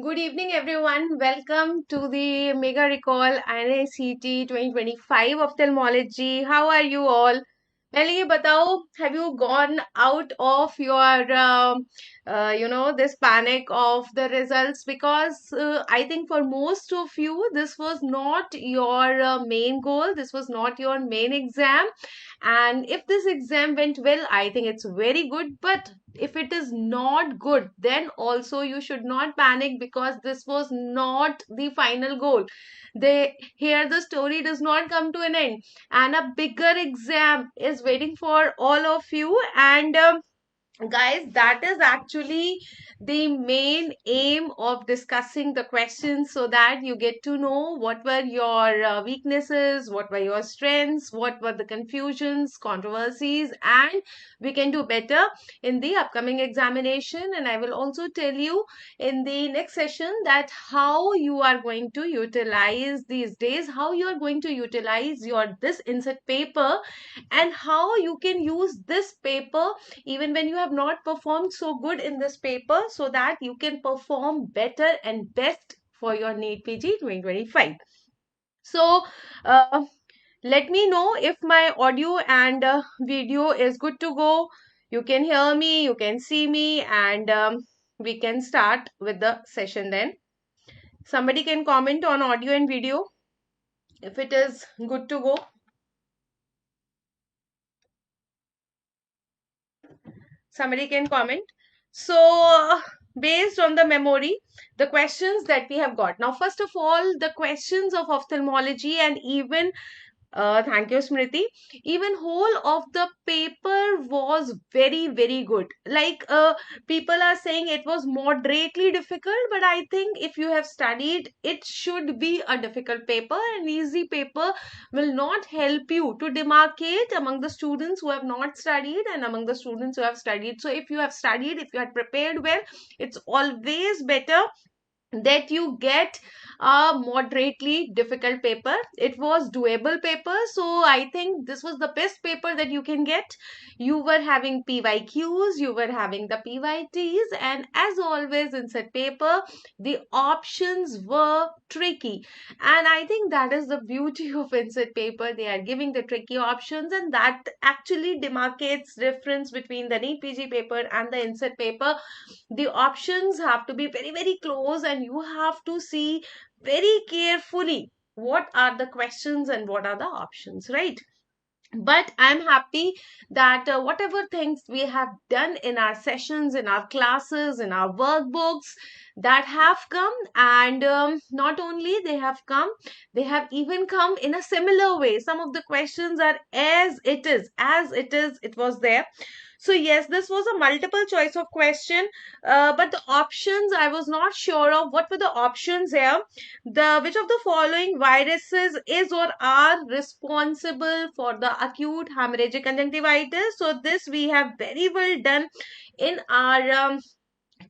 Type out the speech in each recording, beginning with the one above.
Good evening, everyone. Welcome to the Mega Recall Inicet 2025 Ophthalmology. How are you all? पहले ये बताओ, have you gone out of your, this panic of the results? Because I think for most of you, this was not your main goal. This was not your main exam. And if this exam went well, I think it's very good. But if it is not good, then also you should not panic because this was not the final goal. Here the story does not come to an end, and a bigger exam is waiting for all of you. And guys, that is actually the main aim of discussing the questions so that you get to know what were your weaknesses, what were your strengths, what were the confusions, controversies, and we can do better in the upcoming examination. And I will also tell you in the next session that how you are going to utilize these days, how you are going to utilize your this inset paper, and how you can use this paper even when you have not performed so good in this paper, so that you can perform better and best for your NEET PG 2025. So, let me know if my audio and video is good to go. You can hear me, you can see me, and we can start with the session then. Somebody can comment on audio and video if it is good to go. Somebody can comment. So, based on the memory, the questions that we have got. Now, first of all, the questions of ophthalmology, and even thank you, Smriti. Even whole of the paper was very, very good. People are saying it was moderately difficult, but I think if you have studied, it should be a difficult paper. An easy paper will not help you to demarcate among the students who have not studied and among the students who have studied. So if you have studied, if you had prepared well, it's always better that you get a moderately difficult paper. It was doable paper, so I think this was the best paper that you can get. You were having PYQs, you were having the PYTs, and as always in said paper, the options were tricky. And I think that is the beauty of inset paper. They are giving the tricky options, and that actually demarcates difference between the NEET PG paper and the inset paper. The options have to be very, very close, and you have to see very carefully what are the questions and what are the options, right? But I'm happy that whatever things we have done in our sessions, in our classes, in our workbooks, that have come, and not only they have come, they have even come in a similar way. Some of the questions are as it is, it was there. So yes, this was a multiple choice of question, but the options I was not sure of. What were the options here? Which of the following viruses is or are responsible for the acute hemorrhagic conjunctivitis? So this we have very well done in our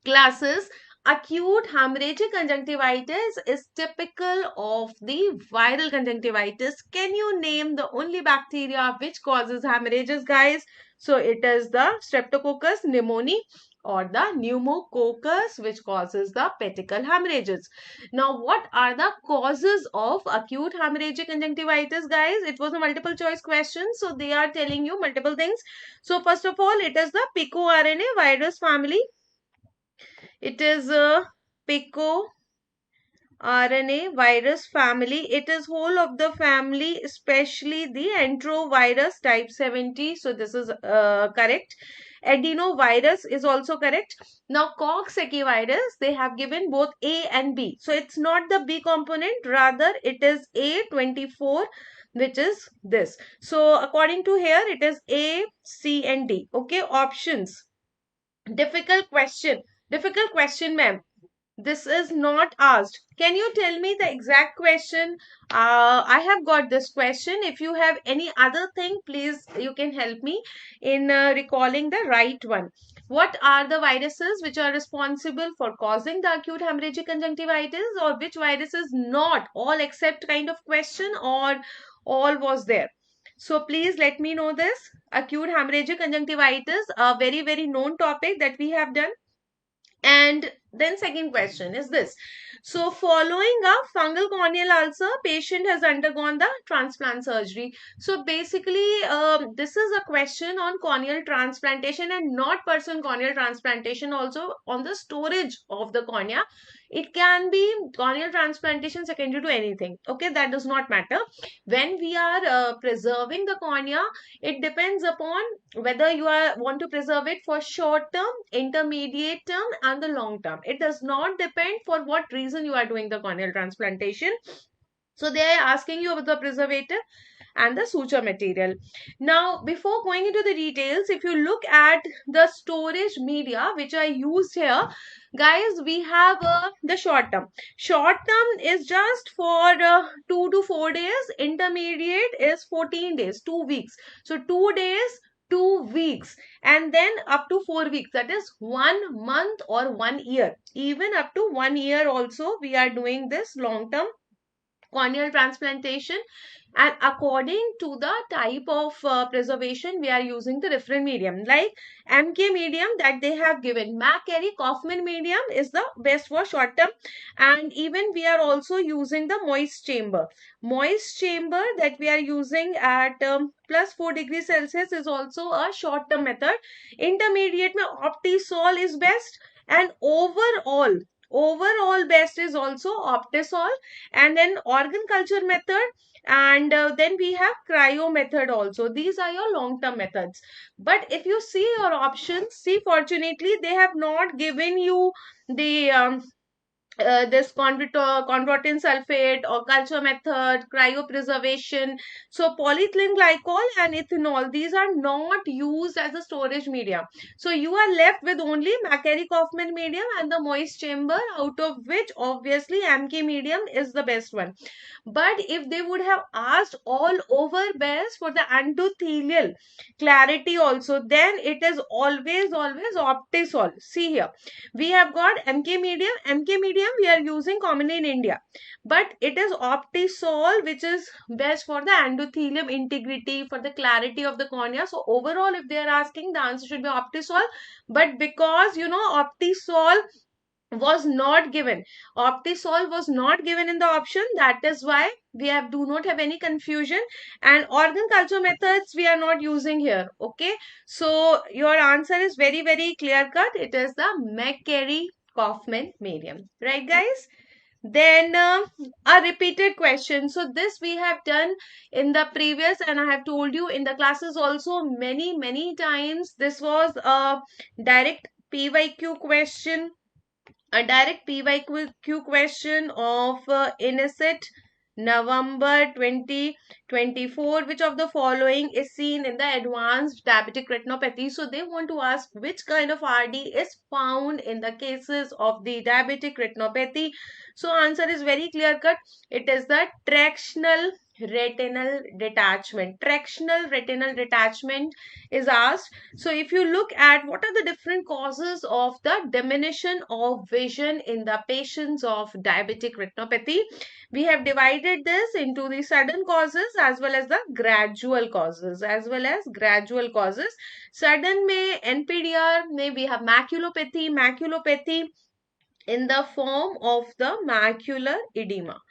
classes. Acute hemorrhagic conjunctivitis is typical of the viral conjunctivitis. Can you name the only bacteria which causes hemorrhages, guys? So it is the Streptococcus pneumoniae or the pneumococcus which causes the pedicle hemorrhages. Now, what are the causes of acute hemorrhagic conjunctivitis, guys? It was a multiple choice question, so they are telling you multiple things. So first of all, it is the picoRNA virus family. It is a picoRNA virus family. It is whole of the family, especially the enterovirus type 70. So this is correct. Adenovirus is also correct. Now Coxsackie virus, they have given both A and B. So it's not the B component, rather it is A24, which is this. So according to here, it is A, C and D. Okay, options. Difficult question. Difficult question, ma'am. This is not asked. Can you tell me the exact question? I have got this question. If you have any other thing, please, you can help me in recalling the right one. What are the viruses which are responsible for causing the acute hemorrhagic conjunctivitis, or which virus is not? All except kind of question, or all was there? So please let me know this. Acute hemorrhagic conjunctivitis, a very, very known topic that we have done. And Then second question is this. So following a fungal corneal ulcer, patient has undergone the transplant surgery. So basically, this is a question on corneal transplantation and not person corneal transplantation, also on the storage of the cornea. It can be corneal transplantation secondary to anything. Okay, that does not matter. When we are preserving the cornea, it depends upon whether you want to preserve it for short term, intermediate term, and the long term. It does not depend for what reason you are doing the corneal transplantation. So they are asking you about the preservative and the suture material. Now, before going into the details, if you look at the storage media which I used here, guys, we have the short term. Short term is just for 2 to 4 days. Intermediate is 14 days, 2 weeks. So 2 days, 2 weeks, and then up to 4 weeks, that is 1 month or 1 year. Even up to 1 year also we are doing this long term corneal transplantation, and according to the type of preservation we are using the different medium, like MK medium that they have given, McCarry Kaufman medium is the best for short term, and even we are also using the moist chamber that we are using at plus 4 degrees Celsius is also a short term method. Intermediate mein Optisol is best, and overall best is also Optisol, and then organ culture method, and then we have cryo method also. These are your long term methods. But if you see your options, see, fortunately they have not given you the this chondroitin sulfate or culture method, cryopreservation. So polyethylene glycol and ethanol, these are not used as a storage medium. So you are left with only McCarry Kaufman medium and the moist chamber, out of which obviously MK medium is the best one. But if they would have asked all over best for the endothelial clarity also, then it is always Optisol. See here, we have got MK medium. MK medium we are using commonly in India, but it is Optisol which is best for the endothelium integrity, for the clarity of the cornea. So overall, if they are asking, the answer should be Optisol. But because Optisol was not given, Optisol was not given in the option, that is why we do not have any confusion. And organ culture methods we are not using here. Okay, so your answer is very clear cut. It is the McCarry Kaufman medium, right guys? Then a repeated question. So this we have done in the previous, and I have told you in the classes also many times. This was a direct PYQ question, a direct PYQ question of Inicet November 2024. Which of the following is seen in the advanced diabetic retinopathy? So they want to ask which kind of RD is found in the cases of the diabetic retinopathy. So answer is very clear cut. It is the tractional retinal detachment. Tractional retinal detachment is asked. So if you look at what are the different causes of the diminution of vision in the patients of diabetic retinopathy, we have divided this into the sudden causes as well as the gradual causes, Sudden may NPDR may we have maculopathy in the form of the macular edema,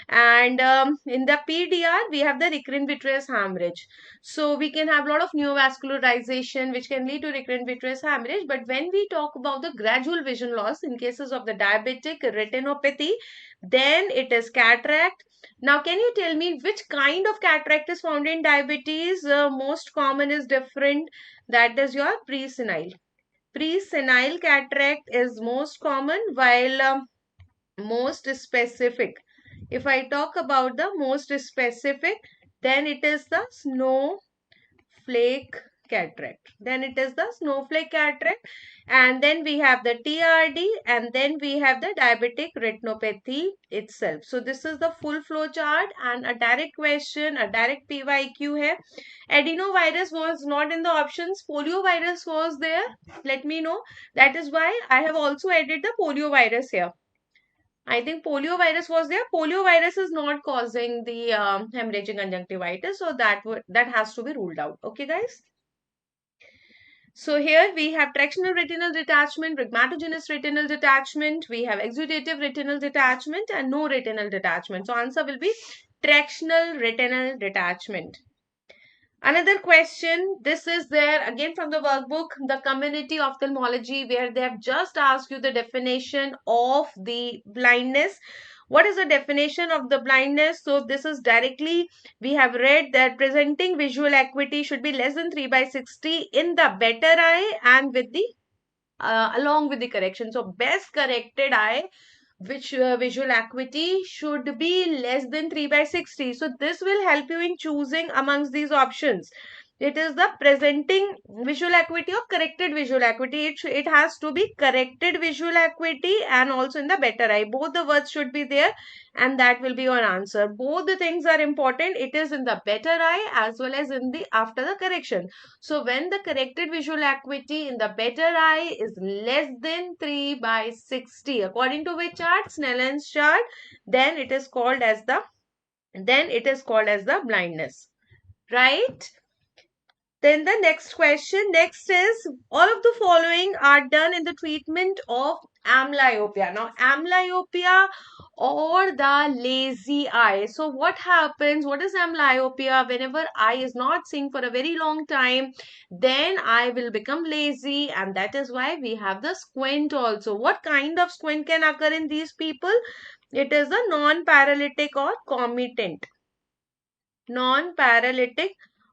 and in the PDR we have the recurrent vitreous hemorrhage. So we can have a lot of neovascularization which can lead to recurrent vitreous hemorrhage. But when we talk about the gradual vision loss in cases of the diabetic retinopathy, then it is cataract. Now can you tell me which kind of cataract is found in diabetes? Most common is different, that is your presenile. Presenile cataract is most common, while most specific, if I talk about the most specific, then it is the snowflake cataract. And then we have the TRD, and then we have the diabetic retinopathy itself. So this is the full flow chart, and a direct question, a direct PYQ hai. Adenovirus was not in the options. Poliovirus was there. Let me know. That is why I have also added the poliovirus here. I think poliovirus was there. Poliovirus is not causing the hemorrhagic conjunctivitis, so that has to be ruled out. Okay, guys. So here we have tractional retinal detachment, rhegmatogenous retinal detachment, we have exudative retinal detachment and no retinal detachment. So answer will be tractional retinal detachment. Another question, this is there again from the workbook, the community ophthalmology, where they have just asked you the definition of the blindness. What is the definition of the blindness? So this is directly, we have read that presenting visual acuity should be less than 3 by 60 in the better eye and with the along with the correction. So best corrected eye, which visual acuity should be less than 3 by 60. So this will help you in choosing amongst these options. It is the presenting visual acuity or corrected visual acuity. It has to be corrected visual acuity and also in the better eye. Both the words should be there and that will be your answer. Both the things are important. It is in the better eye as well as in the after the correction. So when the corrected visual acuity in the better eye is less than 3 by 60, according to which chart? Snellen's chart, then it is called as the blindness, right? Then the next question, next is, all of the following are done in the treatment of amblyopia. Now, amblyopia or the lazy eye. So what happens, what is amblyopia? Whenever eye is not seeing for a very long time, then eye will become lazy, and that is why we have the squint also. What kind of squint can occur in these people? It is a non-paralytic or comitant. Non-paralytic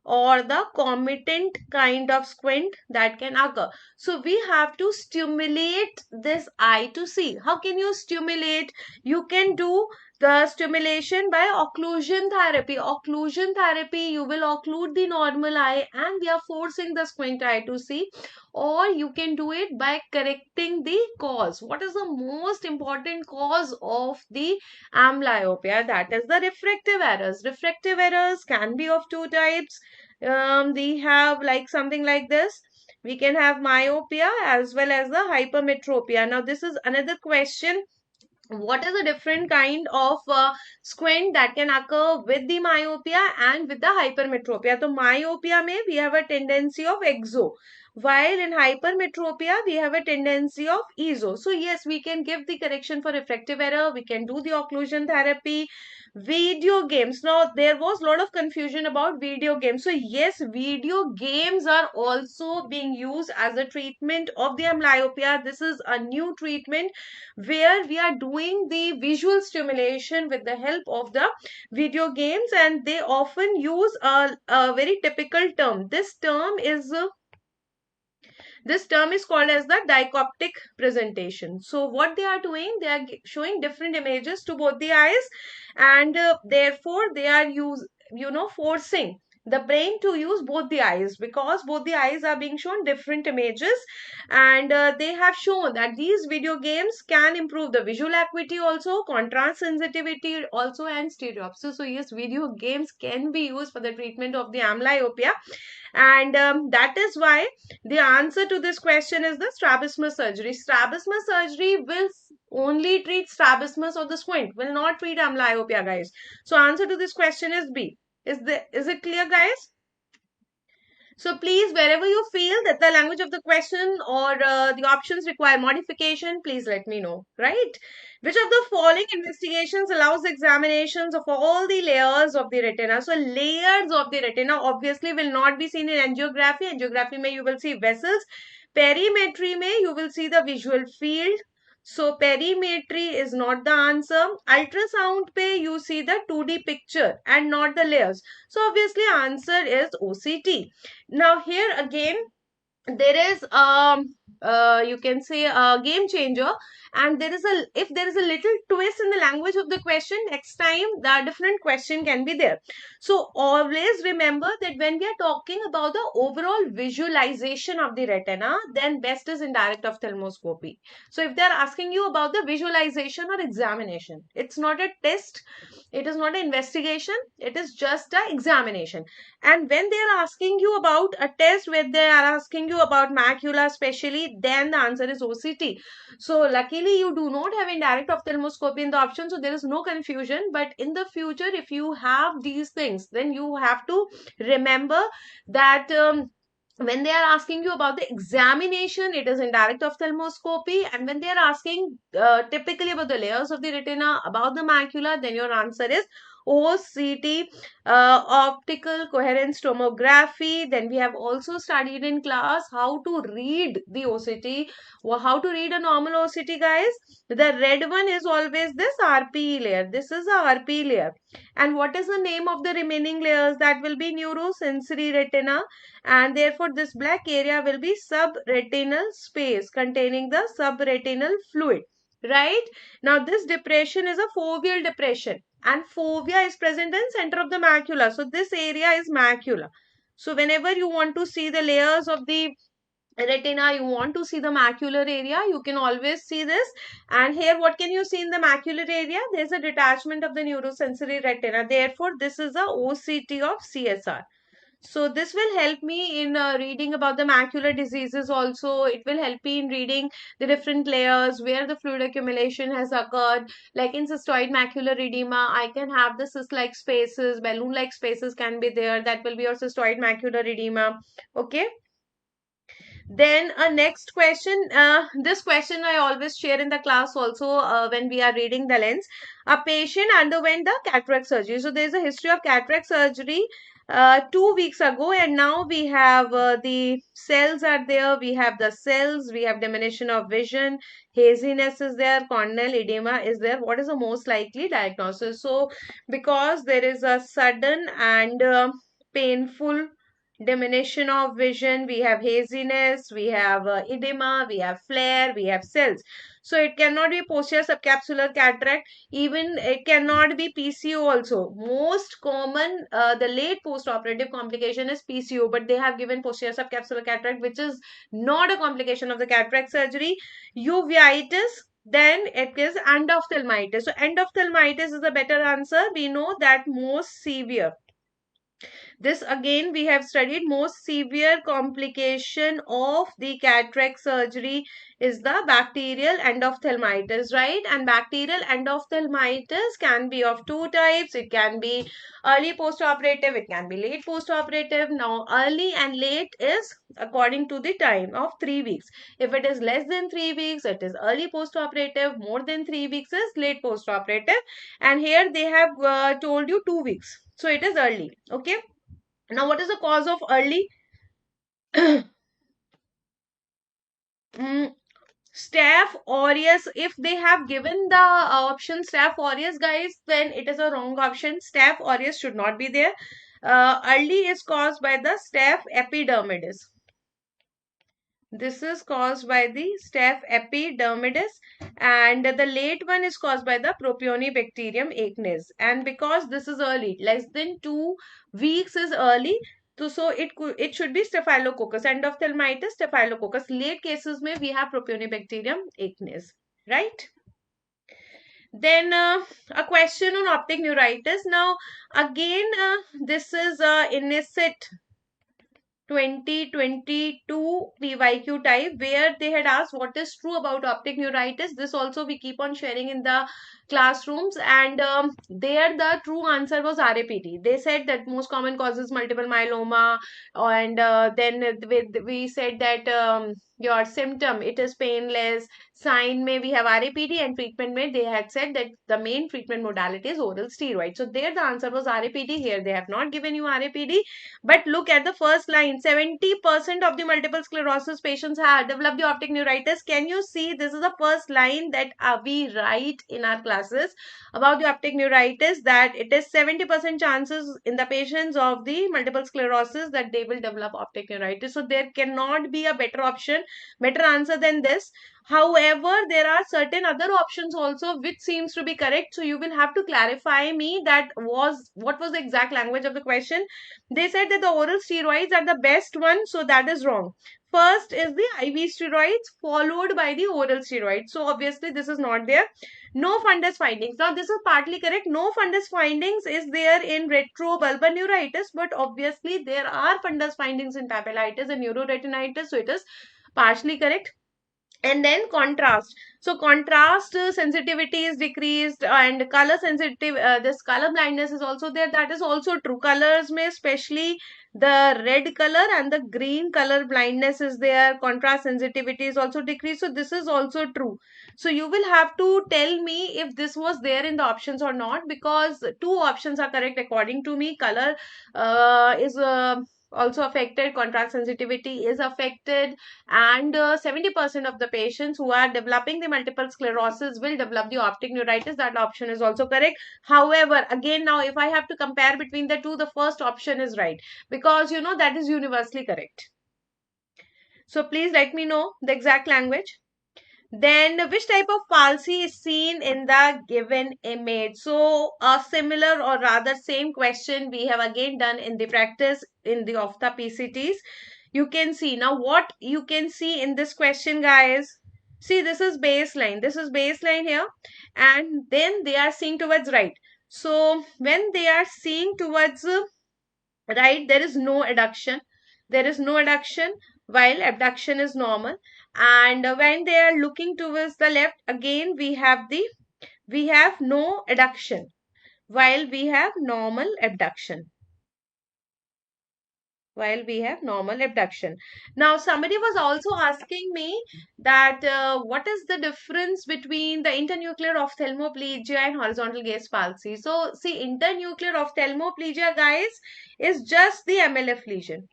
or the comitant kind of squint that can occur. So we have to stimulate this eye to see. How can you stimulate? You can do the stimulation by occlusion therapy. Occlusion therapy, you will occlude the normal eye and we are forcing the squint eye to see. Or you can do it by correcting the cause. What is the most important cause of the amblyopia? That is the refractive errors. Refractive errors can be of two types. We have like something like this. We can have myopia as well as the hypermetropia. Now this is another question. What is a different kind of squint that can occur with the myopia and with the hypermetropia? So myopia may we have a tendency of exo, while in hypermetropia we have a tendency of ESO. So yes, we can give the correction for refractive error, we can do the occlusion therapy. Video games, now there was a lot of confusion about video games. So yes, video games are also being used as a treatment of the amblyopia. This is a new treatment where we are doing the visual stimulation with the help of the video games, and they often use a very typical term. This term is called as the dichoptic presentation. So what they are doing, they are showing different images to both the eyes, and therefore they are forcing the brain to use both the eyes, because both the eyes are being shown different images, and they have shown that these video games can improve the visual acuity also, contrast sensitivity also, and stereopsis. So yes, video games can be used for the treatment of the amblyopia, and that is why the answer to this question is the strabismus surgery. Strabismus surgery will only treat strabismus or the squint, will not treat amblyopia, guys. So answer to this question is B. Is it clear, guys? So please, wherever you feel that the language of the question or the options require modification, please let me know, right? Which of the following investigations allows examinations of all the layers of the retina? So layers of the retina obviously will not be seen in angiography. Angiography may you will see vessels. Perimetry may you will see the visual field. So perimetry is not the answer. Ultrasound pe you see the 2D picture and not the layers. So obviously answer is OCT. Now here again there is you can say a game changer, and if there is a little twist in the language of the question, next time the different question can be there. So always remember that when we are talking about the overall visualization of the retina, then best is indirect ophthalmoscopy. So if they are asking you about the visualization or examination, it's not a test, it is not an investigation, it is just an examination. And when they are asking you about a test, where they are asking you about macula especially, then the answer is OCT. So luckily you do not have indirect ophthalmoscopy in the option, so there is no confusion. But in the future, if you have these things, then you have to remember that when they are asking you about the examination, it is indirect ophthalmoscopy. And when they are asking typically about the layers of the retina, about the macula, then your answer is OCT, optical coherence tomography. Then we have also studied in class how to read the OCT, how to read a normal OCT, guys. The red one is always this RPE layer. This is a RPE layer. And what is the name of the remaining layers? That will be neurosensory retina, and therefore this black area will be subretinal space containing the subretinal fluid. Right? Now this depression is a foveal depression, and fovea is present in center of the macula. So this area is macula. So whenever you want to see the layers of the retina, you want to see the macular area, you can always see this. And here what can you see in the macular area? There's a detachment of the neurosensory retina. Therefore this is a OCT of CSR. So this will help me in reading about the macular diseases also. It will help me in reading the different layers where the fluid accumulation has occurred. Like in cystoid macular edema, I can have the cyst-like spaces, balloon-like spaces can be there. That will be your cystoid macular edema. Okay. Then a next question, this question I always share in the class also when we are reading the lens. A patient underwent the cataract surgery. So there is a history of cataract surgery 2 weeks ago, and now we have the cells are there, we have the cells, we have diminution of vision, haziness is there, corneal edema is there. What is the most likely diagnosis? So because there is a sudden and painful diminution of vision, we have haziness, we have edema, we have flare, we have cells. So it cannot be posterior subcapsular cataract, even it cannot be PCO also. Most common, the late post-operative complication is PCO, but they have given posterior subcapsular cataract, which is not a complication of the cataract surgery. Uveitis, then it is endophthalmitis. So endophthalmitis is a better answer. We know that most severe, this again we have studied, most severe complication of the cataract surgery is the bacterial endophthalmitis, right? And bacterial endophthalmitis can be of two types. It can be early post-operative, it can be late post-operative. Now early and late is according to the time of 3 weeks. If it is less than 3 weeks, it is early post-operative. More than 3 weeks is late post-operative. And here they have told you 2 weeks. So it is early. Okay. Now, what is the cause of early? Staph aureus. If they have given the option Staph aureus, guys, then it is a wrong option. Staph aureus should not be there. Early is caused by the Staph epidermidis. This is caused by the Staph epidermidis, and the late one is caused by the Propionibacterium acnes. And because this is early, less than 2 weeks is early, so it should be Staphylococcus, endophthalmitis, Staphylococcus. Late cases may we have Propionibacterium acnes, right? Then a question on optic neuritis. Now again, this is Inicet 2022 PYQ type, where they had asked what is true about optic neuritis. This also we keep on sharing in the classrooms, and there the true answer was RAPT. They said that most common causes multiple myeloma, and then we said that your symptom, it is painless, sign may we have RAPT, and treatment may they had said that the main treatment modality is oral steroid. So there the answer was RAPT. Here they have not given you RAPT. But look at the first line, 70% of the multiple sclerosis patients have developed the optic neuritis. Can you see? This is the first line that we write in our classes about the optic neuritis, that it is 70% chances in the patients of the multiple sclerosis that they will develop optic neuritis. So there cannot be a better option, better answer than this. However, there are certain other options also which seems to be correct. So you will have to clarify me that what was the exact language of the question. They said that the oral steroids are the best one, so that is wrong. First is the IV steroids followed by the oral steroids. So obviously this is not there. No fundus findings. Now this is partly correct. No fundus findings is there in retrobulbar neuritis, but obviously there are fundus findings in papillitis and neuroretinitis, so it is partially correct. And then contrast. So contrast sensitivity is decreased, and color sensitive, this color blindness is also there. That is also true. Colors may, especially the red color and the green color blindness is there. Contrast sensitivity is also decreased. So this is also true. So you will have to tell me if this was there in the options or not, because two options are correct according to me. Color is also affected, contrast sensitivity is affected, and 70% of the patients who are developing the multiple sclerosis will develop the optic neuritis. That option is also correct. However, again, now if I have to compare between the two, the first option is right, because you know that is universally correct. So please let me know the exact language. Then which type of palsy is seen in the given image? So a similar, or rather same question we have again done in the practice in the of the PCTs. You can see now what you can see in this question, guys. See, this is baseline. This is baseline here, and then they are seeing towards right. So when they are seeing towards right, there is no adduction. There is no adduction, while abduction is normal. And when they are looking towards the left, again we have no adduction, while we have normal abduction. While we have normal abduction. Now, somebody was also asking me that what is the difference between the internuclear ophthalmoplegia and horizontal gaze palsy? So, see, internuclear ophthalmoplegia, guys, is just the MLF lesion.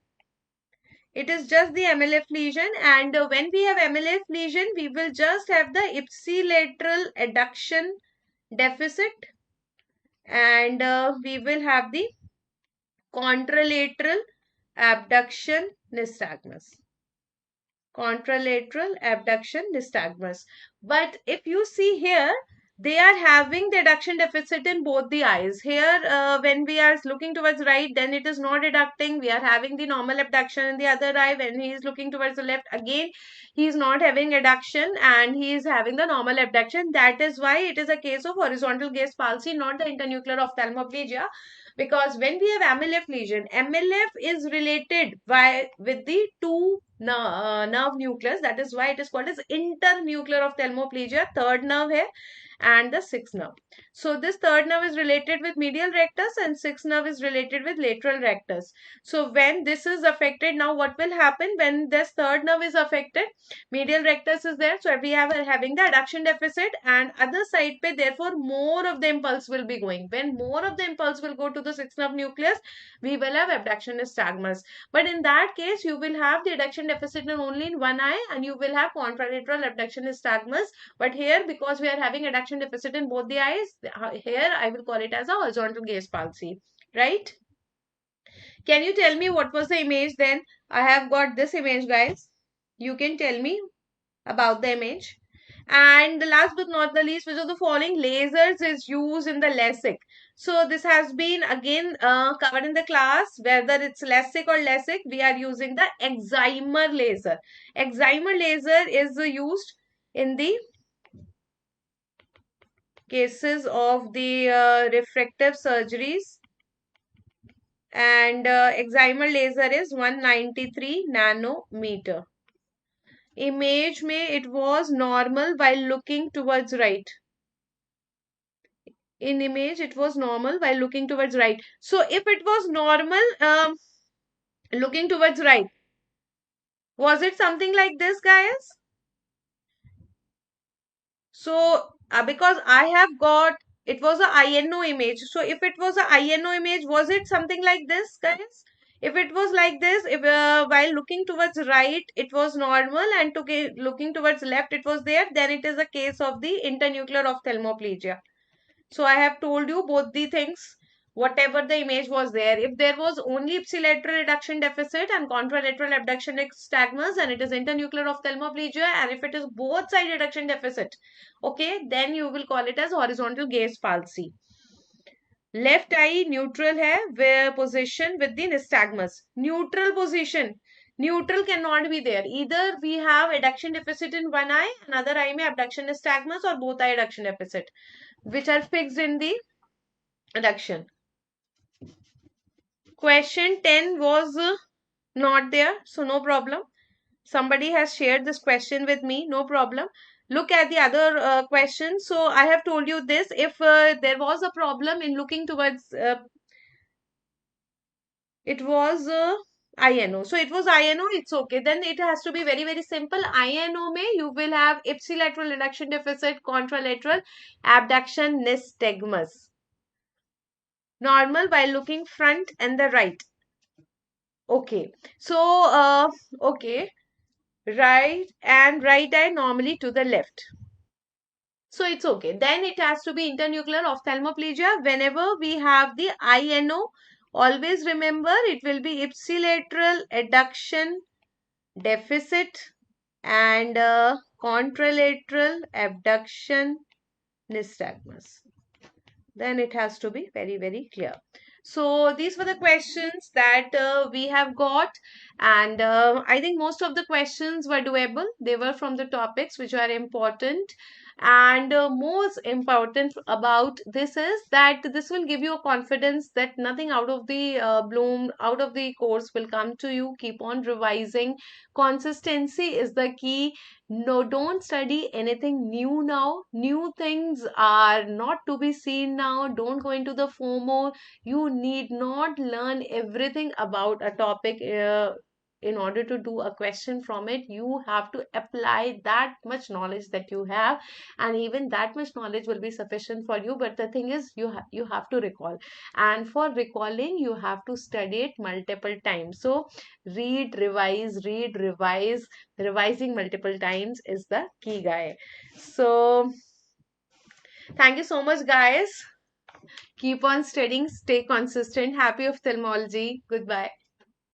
It is just the MLF lesion, and when we have MLF lesion, we will just have the ipsilateral adduction deficit, and we will have the contralateral abduction nystagmus. Contralateral abduction nystagmus. But if you see here, they are having the adduction deficit in both the eyes. Here, when we are looking towards right, then it is not adducting. We are having the normal abduction in the other eye. When he is looking towards the left, again, he is not having adduction and he is having the normal abduction. That is why it is a case of horizontal gaze palsy, not the internuclear ophthalmoplegia. Because when we have MLF lesion, MLF is related with the two nerve nucleus. That is why it is called as internuclear ophthalmoplegia. Third nerve here and the sixth nerve. So this third nerve is related with medial rectus and sixth nerve is related with lateral rectus. So when this is affected, now what will happen when this third nerve is affected? Medial rectus is there, so we have having the adduction deficit, and other side pe therefore more of the impulse will be going. When more of the impulse will go to the sixth nerve nucleus, we will have abduction nystagmus. But in that case, you will have the adduction deficit in only in one eye, and you will have contralateral abduction nystagmus. But here, because we are having adduction deficit in both the eyes, here I will call it as a horizontal gaze palsy, right? Can you tell me what was the image then? I have got this image, guys. You can tell me about the image. And the last but not the least, which of the following lasers is used in the LASIK? So this has been again covered in the class. Whether it's LASIK or LASIK, we are using the excimer laser. Excimer laser is used in the cases of the refractive surgeries, and excimer laser is 193 nanometer. Image में it was normal while looking towards right. In image it was normal while looking towards right. So if it was normal looking towards right, was it something like this, guys? So because I have got, it was a INO image. So if it was a INO image, was it something like this, guys? If it was like this, if while looking towards right, it was normal, and looking towards left, it was there, then it is a case of the internuclear ophthalmoplegia. So I have told you both the things, whatever the image was there. If there was only ipsilateral adduction deficit and contralateral abduction nystagmus, and it is internuclear ophthalmoplegia, and if it is both side adduction deficit, okay, then you will call it as horizontal gaze palsy. Left eye neutral hai, where position with the nystagmus. Neutral position. Neutral cannot be there. Either we have adduction deficit in one eye, another eye may abduction nystagmus, or both eye adduction deficit, which are fixed in the adduction. Question 10 was not there, so no problem. Somebody has shared this question with me. No problem. Look at the other question. So I have told you this. If there was a problem in looking towards, it was INO. So it was INO. It's okay. Then it has to be very, very simple. INO may you will have ipsilateral reduction deficit, contralateral abduction, nystagmus. Normal while looking front and the right. Okay. So, okay. Right and right eye normally to the left. So it's okay. Then it has to be internuclear ophthalmoplegia. Whenever we have the INO, always remember it will be ipsilateral adduction deficit and contralateral abduction nystagmus. Then it has to be very, very clear. So these were the questions that we have got, and I think most of the questions were doable. They were from the topics which are important, and most important about this is that this will give you a confidence that nothing out of the bloom, out of the course will come to you. Keep on revising. Consistency is the key. No, don't study anything new now. New things are not to be seen now. Don't go into the FOMO. You need not learn everything about a topic in order to do a question from it. You have to apply that much knowledge that you have, and even that much knowledge will be sufficient for you. But the thing is, you have to recall, and for recalling, you have to study it multiple times. So read, revise. Revising multiple times is the key, guy. So thank you so much, guys. Keep on studying, stay consistent. Happy ophthalmology. Goodbye.